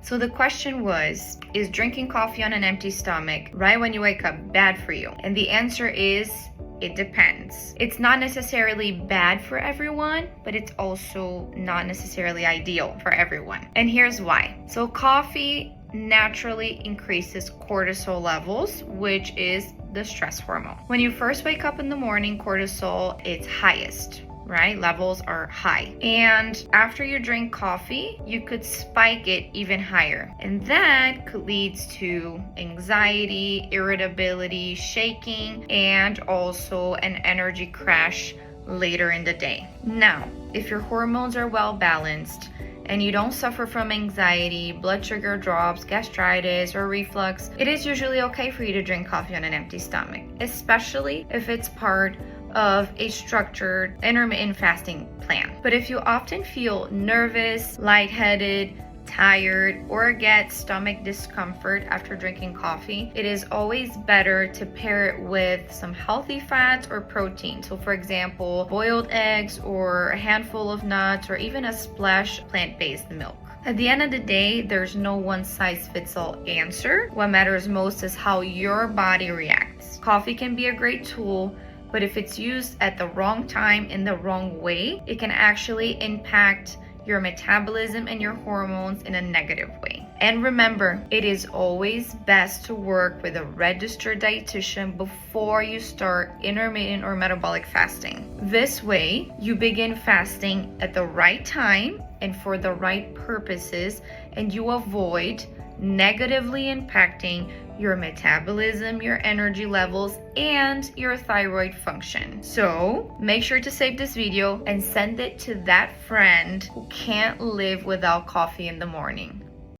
So the question was, is drinking coffee on an empty stomach right when you wake up bad for you? And the answer is, it depends. It's not necessarily bad for everyone, but it's also not necessarily ideal for everyone. And here's why. So coffee naturally increases cortisol levels, which is the stress hormone. When you first wake up in the morning, cortisol is highest, right? Levels are high. And after you drink coffee, you could spike it even higher. And that could lead to anxiety, irritability, shaking, and also an energy crash later in the day. Now, if your hormones are well balanced, and you don't suffer from anxiety, blood sugar drops, gastritis, or reflux, it is usually okay for you to drink coffee on an empty stomach, especially if it's part of a structured intermittent fasting plan. But if you often feel nervous, lightheaded, tired, or get stomach discomfort after drinking coffee, it is always better to pair it with some healthy fats or protein. So for example, boiled eggs or a handful of nuts or even a splash plant-based milk. At the end of the day, there's no one-size-fits-all answer. What matters most is how your body reacts. Coffee can be a great tool, but if it's used at the wrong time in the wrong way, it can actually impact your metabolism and your hormones in a negative way. And remember, it is always best to work with a registered dietitian before you start intermittent or metabolic fasting. This way, you begin fasting at the right time and for the right purposes, and you avoid negatively impacting your metabolism, your energy levels, and your thyroid function. So make sure to save this video and send it to that friend who can't live without coffee in the morning.